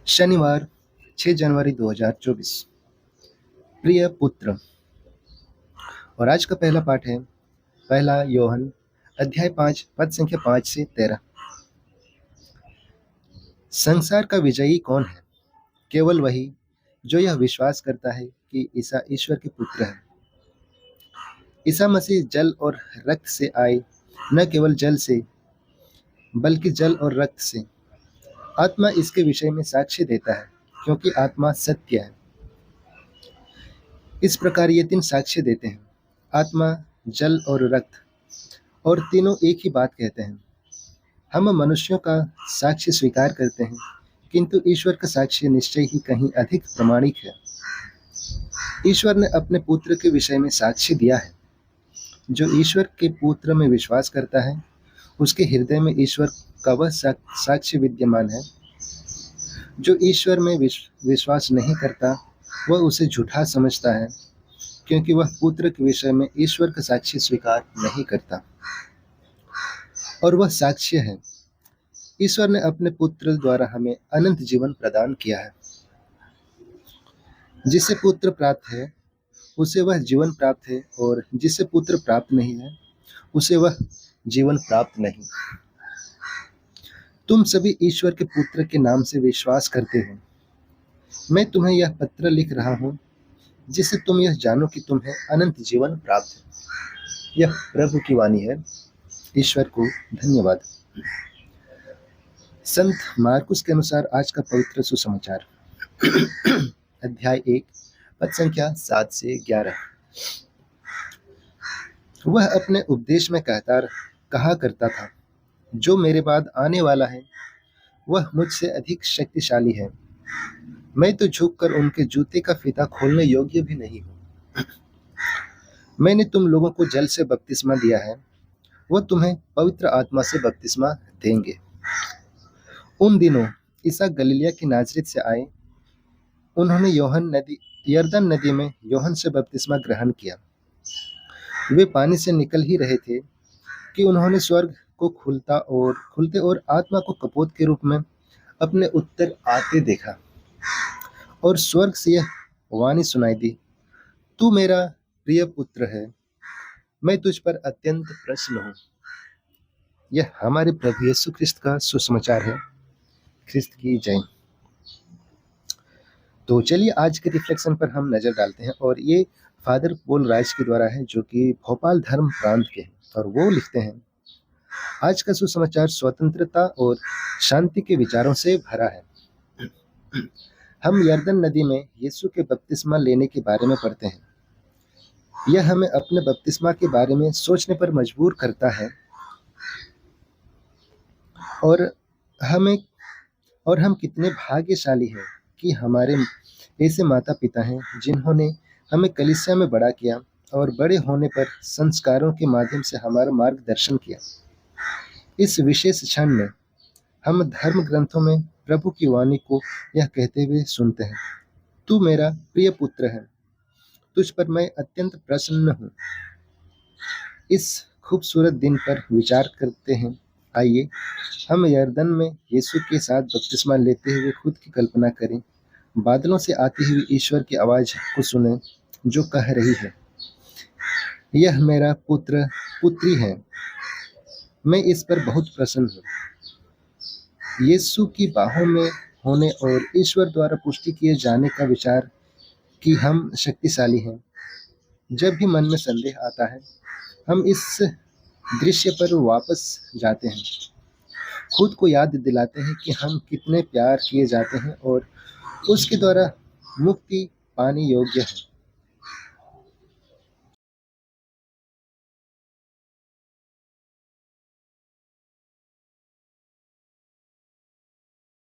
शनिवार 6 जनवरी 2024। प्रिय पुत्र। और आज का पहला पाठ है पहला योहन अध्याय 5 पद संख्या 5 से 13। संसार का विजयी कौन है? केवल वही जो यह विश्वास करता है कि ईसा ईश्वर के पुत्र है। ईसा मसीह जल और रक्त से आए, न केवल जल से बल्कि जल और रक्त से। आत्मा इसके विषय में साक्ष्य देता है, क्योंकि आत्मा सत्य है। इस प्रकार ये तीन साक्ष्य देते हैं, आत्मा, जल और रक्त, और तीनों एक ही बात कहते हैं। हम मनुष्यों का साक्ष्य स्वीकार करते हैं, किंतु ईश्वर का साक्ष्य निश्चय ही कहीं अधिक प्रामाणिक है। ईश्वर ने अपने पुत्र के विषय में साक्ष्य दिया है। जो ईश्वर के पुत्र में विश्वास करता है, उसके हृदय में ईश्वर का वह साक्ष्य विद्यमान है। जो ईश्वर में विश्वास नहीं करता, वह उसे झूठा समझता है, क्योंकि वह पुत्र के विषय में ईश्वर का साक्ष्य स्वीकार नहीं करता। और वह साक्ष्य है, ईश्वर ने अपने पुत्र द्वारा हमें अनंत जीवन प्रदान किया है। जिसे पुत्र प्राप्त है, उसे वह जीवन प्राप्त है, और जिसे पुत्र प्राप्त नहीं है, उसे वह जीवन प्राप्त नहीं। तुम सभी ईश्वर के पुत्र के नाम से विश्वास करते हो। मैं तुम्हें यह पत्र लिख रहा हूँ, जिससे तुम यह जानो कि तुम्हें अनंत जीवन प्राप्त है। यह प्रभु की वाणी है। ईश्वर को धन्यवाद। संत मार्कुस के अनुसार आज का पवित्र सुसमाचार अध्याय 1 पद संख्या 7 से 11। वह अपने उपदेश में कहा करता था, जो मेरे बाद आने वाला है वह मुझसे अधिक शक्तिशाली है। मैं तो झुककर उनके जूते का फीता खोलने योग्य भी नहीं हूँ। मैंने तुम लोगों को जल से बपतिस्मा दिया है, वह तुम्हें पवित्र आत्मा से बपतिस्मा देंगे। उन दिनों ईसा गलीलिया की नाजरीत से आए। उन्होंने यरदन नदी में यूहन्ना से बपतिस्मा ग्रहण किया। वे पानी से निकल ही रहे थे कि उन्होंने स्वर्ग को खुलते और आत्मा को कपोत के रूप में अपने उत्तर आते देखा। और स्वर्ग से यह वाणी सुनाई दी, तू मेरा प्रिय पुत्र है, मैं तुझ पर अत्यंत प्रसन्न हूँ। यह हमारे प्रभु यीशु ख्रिस्त का सुसमाचार है। ख्रिस्त की जय। तो चलिए आज के रिफ्लेक्शन पर हम नज़र डालते हैं, और ये फादर पोल राइस के द्वारा है, जो कि भोपाल धर्म प्रांत के हैं। और वो लिखते हैं, आज का सुसमाचार स्वतंत्रता और शांति के विचारों से भरा है। हम यरदन नदी में यीशु के बपतिस्मा लेने के बारे में पढ़ते हैं। यह हमें अपने बपतिस्मा के बारे में सोचने पर मजबूर करता है, और हम कितने भाग्यशाली हैं कि हमारे ऐसे माता पिता हैं जिन्होंने हमें कलीसिया में बड़ा किया और बड़े होने पर संस्कारों के माध्यम से हमारा मार्गदर्शन किया। इस विशेष क्षण में हम धर्म ग्रंथों में प्रभु की वाणी को यह कहते हुए सुनते हैं, तू मेरा प्रिय पुत्र है, तुझ पर मैं अत्यंत प्रसन्न हूँ। इस खूबसूरत दिन पर विचार करते हैं। आइए हम यरदन में यीशु के साथ बपतिस्मा लेते हुए खुद की कल्पना करें। बादलों से आती हुई ईश्वर की आवाज़ को सुने, जो कह रही है, यह मेरा पुत्र पुत्री है, मैं इस पर बहुत प्रसन्न हूँ। यीशु की बाहों में होने और ईश्वर द्वारा पुष्टि किए जाने का विचार कि हम शक्तिशाली हैं। जब भी मन में संदेह आता है, हम इस दृश्य पर वापस जाते हैं, खुद को याद दिलाते हैं कि हम कितने प्यार किए जाते हैं और उसके द्वारा मुक्ति पाने योग्य है।